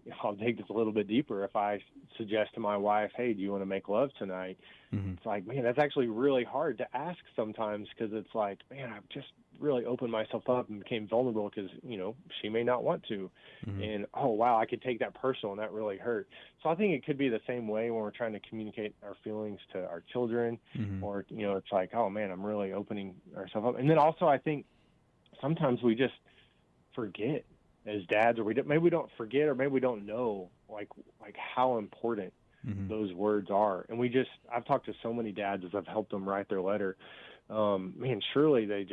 if I'll take this a little bit deeper. If I suggest to my wife, hey, do you want to make love tonight? It's like, man, that's actually really hard to ask sometimes, because it's like, man, I've just really opened myself up and became vulnerable because, she may not want to. And, oh, wow, I could take that personal, and that really hurt. So I think it could be the same way when we're trying to communicate our feelings to our children, or, it's like, oh, man, I'm really opening ourselves up. And then also I think sometimes we just forget as dads, or maybe we don't forget, or maybe we don't know like how important those words are. And I've talked to so many dads as I've helped them write their letter. Man, surely they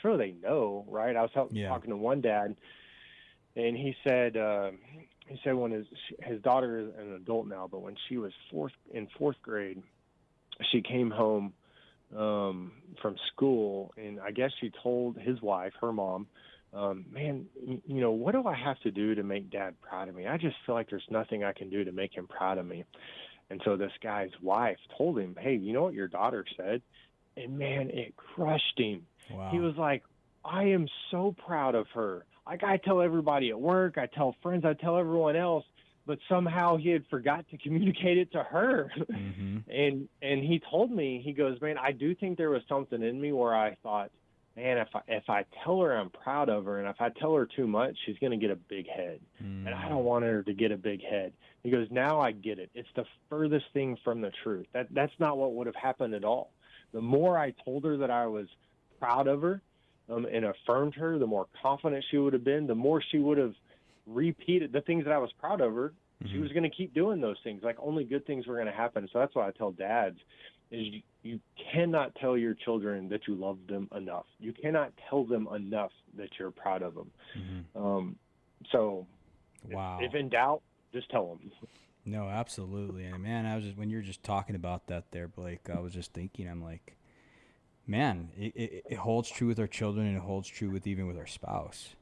surely they know, right? I was talking to one dad, and he said when his daughter is an adult now, but when she was in fourth grade, she came home from school, and I guess she told his wife, her mom, man, what do I have to do to make Dad proud of me? I just feel like there's nothing I can do to make him proud of me. And so this guy's wife told him, hey, you know what your daughter said? And man, it crushed him. Wow. He was like, I am so proud of her. Like, I tell everybody at work, I tell friends, I tell everyone else, but somehow he had forgot to communicate it to her. And he told me, he goes, man, I do think there was something in me where I thought, man, if I tell her I'm proud of her, and if I tell her too much, she's going to get a big head. And I don't want her to get a big head. He goes, now I get it. It's the furthest thing from the truth. That's not what would have happened at all. The more I told her that I was proud of her and affirmed her, the more confident she would have been, the more she would have repeated the things that I was proud of her. She was going to keep doing those things. Like, only good things were going to happen. So that's why I tell dads is you cannot tell your children that you love them enough. You cannot tell them enough that you're proud of them. So wow. If in doubt, just tell them. No, absolutely. And man, when you're just talking about that there, Blake, I was just thinking, I'm like, man, it holds true with our children, and it holds true even with our spouse,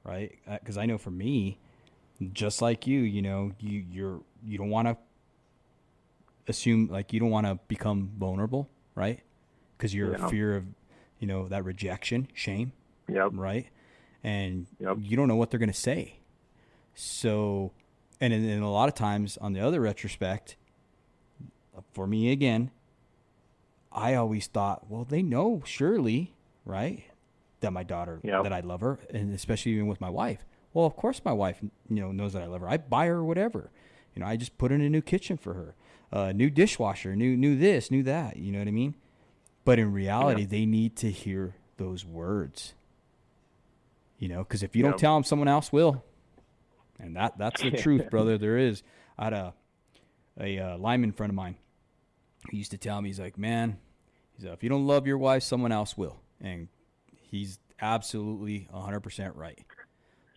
right? Because I know for me, just like you don't want to assume, like, you don't want to become vulnerable, right? Because you're a fear of, that rejection, shame, right? And you don't know what they're going to say. So, and a lot of times on the other retrospect, for me again, I always thought, well, they know surely, right, that my daughter, that I love her, and especially even with my wife. Well, of course my wife, knows that I love her. I buy her whatever. I just put in a new kitchen for her, new dishwasher, new this, new that. You know what I mean? But in reality, they need to hear those words. Because if you don't tell them, someone else will. And that's the truth, brother. There is. I had a lineman friend of mine. He used to tell me, he's like, man, if you don't love your wife, someone else will. And he's absolutely 100% right.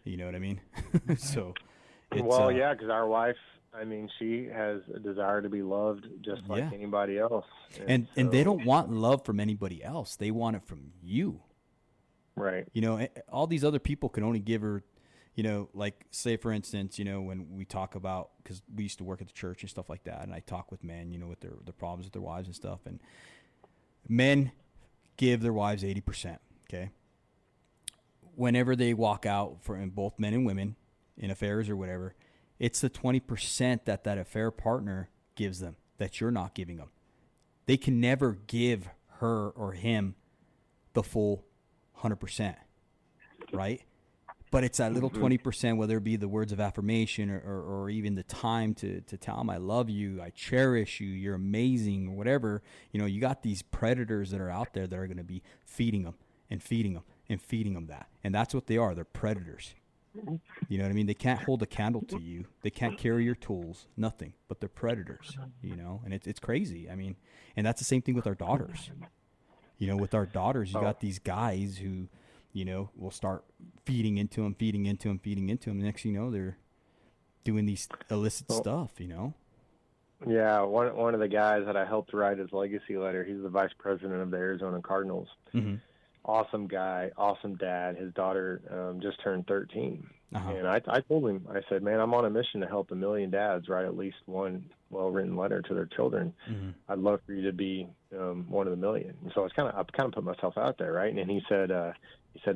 You know what I mean? So, well, yeah, because our wife, she has a desire to be loved just like anybody else. And they don't want love from anybody else. They want it from you. Right. All these other people can only give her, like, say, for instance, when we talk about, because we used to work at the church and stuff like that, and I talk with men, with their problems with their wives and stuff, and men give their wives 80%, okay? Whenever they walk out, for both men and women, in affairs or whatever, it's the 20% that affair partner gives them that you're not giving them. They can never give her or him the full 100%, right? But it's that little 20%, whether it be the words of affirmation or even the time to tell them I love you, I cherish you, you're amazing, or whatever. You got these predators that are out there that are going to be feeding them and feeding them and feeding them that. And that's what they are. They're predators. You know what I mean? They can't hold a candle to you. They can't carry your tools, nothing, but they're predators, and it's crazy. And that's the same thing with our daughters. With our daughters, you got these guys who, will start feeding into them. The next thing you know, they're doing these illicit stuff, Yeah, one of the guys that I helped write his legacy letter, he's the vice president of the Arizona Cardinals. Awesome guy, awesome dad. His daughter just turned 13. And I told him, I said, man, I'm on a mission to help 1 million dads write at least one well-written letter to their children. I'd love for you to be one of the million. And so I kind of put myself out there, right? And he said,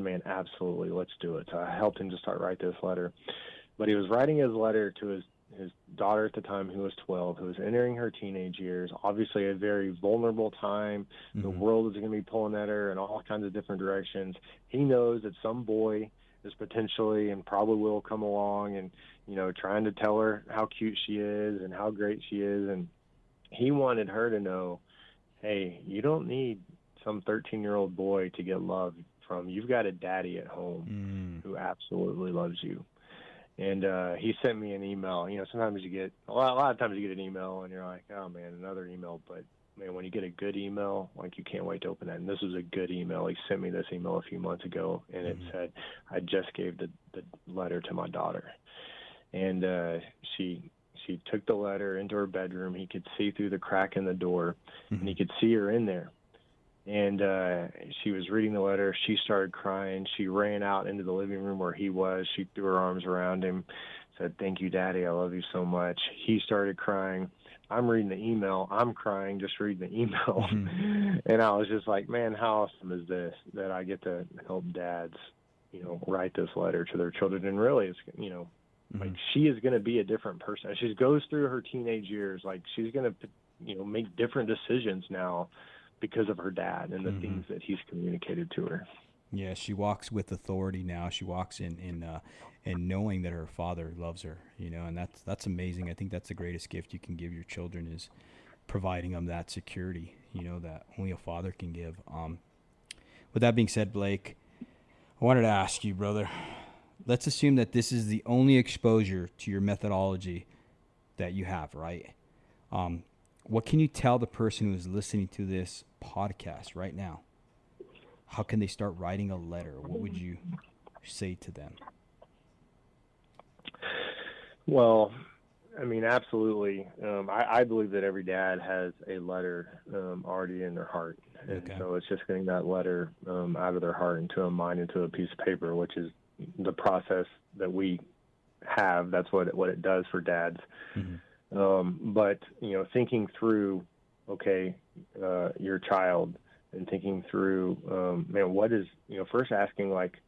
man, absolutely, let's do it. So I helped him to start write this letter. But he was writing his letter to his daughter at the time, who was 12, who was entering her teenage years, obviously a very vulnerable time. Mm-hmm. The world is going to be pulling at her in all kinds of different directions. He knows that some boy is potentially and probably will come along and, trying to tell her how cute she is and how great she is. And he wanted her to know, hey, you don't need some 13-year-old boy to get love from. You've got a daddy at home who absolutely loves you. And he sent me an email. Sometimes a lot of times you get an email and you're like, oh, man, another email. But, man, when you get a good email, like, you can't wait to open that. And this was a good email. He sent me this email a few months ago, and it said, I just gave the letter to my daughter. And she took the letter into her bedroom. He could see through the crack in the door, and he could see her in there. And she was reading the letter. She started crying. She ran out into the living room where he was. She threw her arms around him, said, thank you, Daddy. I love you so much. He started crying. I'm reading the email. I'm crying just reading the email. And I was just like, man, how awesome is this that I get to help dads, write this letter to their children. And really, it's, like, she is going to be a different person. As she goes through her teenage years, like, she's going to, make different decisions now because of her dad and the things that he's communicated to her. Yeah, she walks with authority now. She walks in knowing that her father loves her, and that's amazing. I think that's the greatest gift you can give your children, is providing them that security, that only a father can give. With that being said, Blake, I wanted to ask you, brother, let's assume that this is the only exposure to your methodology that you have, right? What can you tell the person who is listening to this podcast right now? How can they start writing a letter? What would you say to them? Well, I mean, absolutely. I believe that every dad has a letter already in their heart. And so it's just getting that letter out of their heart into a mind, into a piece of paper, which is the process that we have. That's what it does for dads. But, thinking through, your child, and thinking through, what is, first asking, like,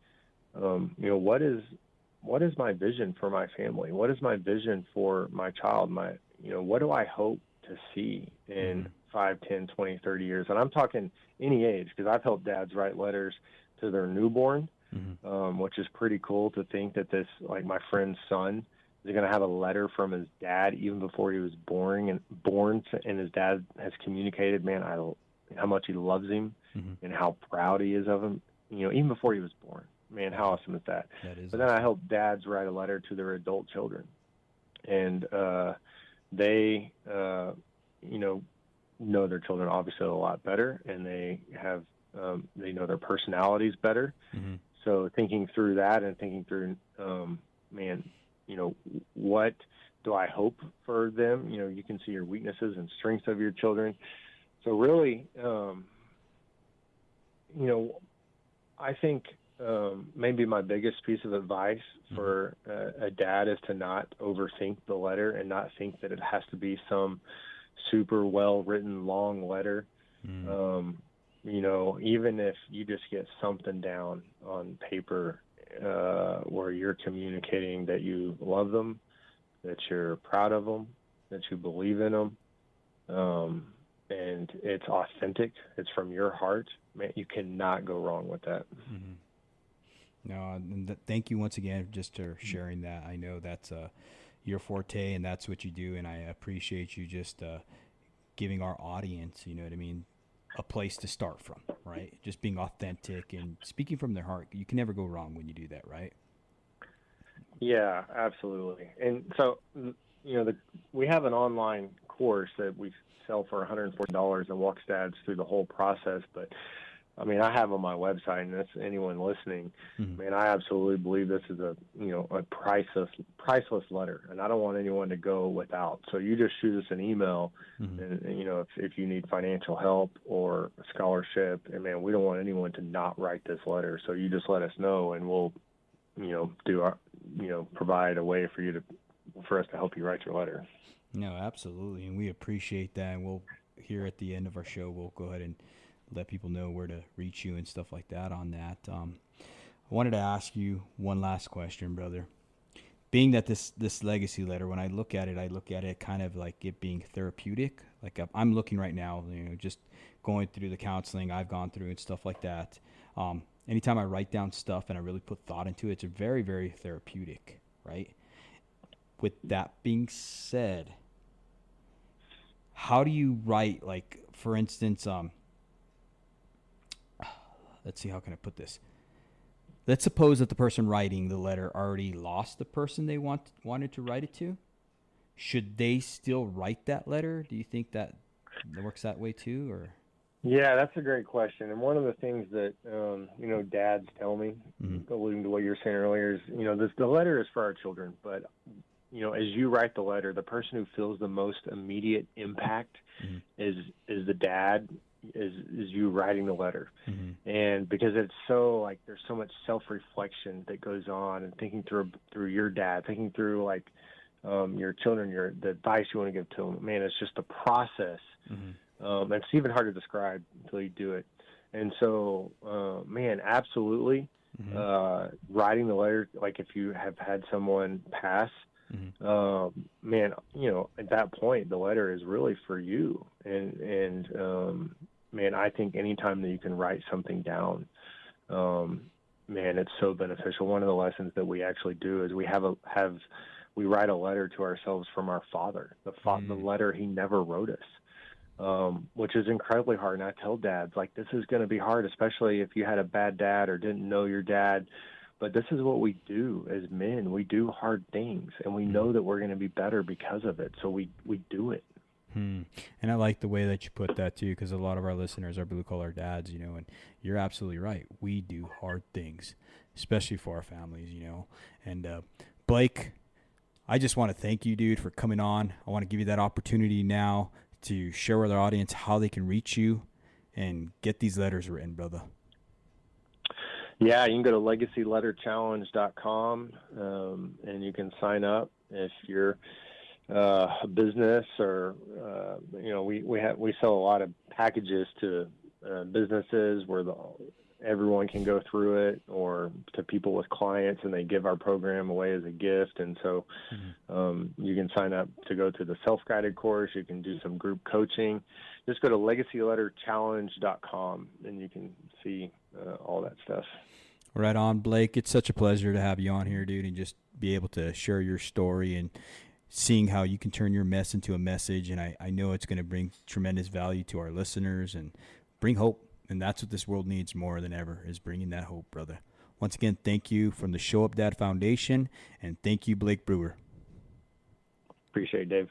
what is my vision for my family? What is my vision for my child? What do I hope to see in 5, 10, 20, 30 years? And I'm talking any age, because I've helped dads write letters to their newborn, which is pretty cool to think that this, like, my friend's son is going to have a letter from his dad even before he was born, and his dad has communicated, man, how much he loves him and how proud he is of him, even before he was born. Man, how awesome is that? That is but then I help dads write a letter to their adult children, and they, know their children obviously a lot better, and they have, they know their personalities better. So thinking through that and thinking through, what do I hope for them? You can see your weaknesses and strengths of your children. So really, I think maybe my biggest piece of advice for a dad is to not overthink the letter and not think that it has to be some super well-written long letter. Even if you just get something down on paper where you're communicating that you love them, that you're proud of them, that you believe in them, and it's authentic, it's from your heart, man, you cannot go wrong with that. No, thank you once again just for sharing that. I know that's your forte, and that's what you do, and I appreciate you just giving our audience, a place to start from, right? Just being authentic and speaking from their heart. You can never go wrong when you do that, right? Yeah, absolutely. And so, we have an online course that we sell for $140 and walks dads through the whole process. But I mean, I have on my website, and that's anyone listening. Man, I absolutely believe this is a priceless letter, and I don't want anyone to go without. So you just shoot us an email, and if you need financial help or a scholarship, and man, we don't want anyone to not write this letter. So you just let us know, and we'll, do our, provide a way for us to help you write your letter. No, absolutely, and we appreciate that. And we'll, here at the end of our show, we'll go ahead and let people know where to reach you and stuff like that on that. I wanted to ask you one last question, brother. being that this legacy letter, when I look at it kind of like it being therapeutic. Like I'm looking right now, just going through the counseling I've gone through and stuff like that. Anytime I write down stuff and I really put thought into it, it's very, very therapeutic, right? With that being said, how do you write, like, for instance, let's see, how can I put this? Let's suppose that the person writing the letter already lost the person they wanted to write it to. Should they still write that letter? Do you think that works that way too, or? Yeah, that's a great question. And one of the things that, dads tell me, alluding to what you were saying earlier, is, the letter is for our children. But, as you write the letter, the person who feels the most immediate impact is the dad, is you writing the letter. And because it's so, like, there's so much self-reflection that goes on, and thinking through your dad, thinking through, like, your children, the advice you want to give to them. Man, it's just a process. It's even hard to describe until you do it. And so, absolutely, writing the letter, like if you have had someone pass, at that point, the letter is really for you. And I think anytime that you can write something down, it's so beneficial. One of the lessons that we actually do is we write a letter to ourselves from our father, the letter he never wrote us, which is incredibly hard. And I tell dads, like, this is going to be hard, especially if you had a bad dad or didn't know your dad. But this is what we do as men. We do hard things, and we know that we're going to be better because of it. So we do it. And I like the way that you put that too, because a lot of our listeners are blue collar dads, and you're absolutely right. We do hard things, especially for our families, And Blake, I just want to thank you, dude, for coming on. I want to give you that opportunity now to share with our audience how they can reach you and get these letters written, brother. Yeah, you can go to legacyletterchallenge.com, and you can sign up if you're a business, or we sell a lot of packages to businesses where everyone can go through it, or to people with clients, and they give our program away as a gift. And so you can sign up to go to the self-guided course. You can do some group coaching. Just go to legacyletterchallenge.com, and you can see all that stuff. Right on, Blake. It's such a pleasure to have you on here, dude, and just be able to share your story and seeing how you can turn your mess into a message. And I know it's going to bring tremendous value to our listeners and bring hope. And that's what this world needs more than ever, is bringing that hope, brother. Once again, thank you from the Show Up Dad Foundation, and thank you, Blake Brewer. Appreciate it, Dave.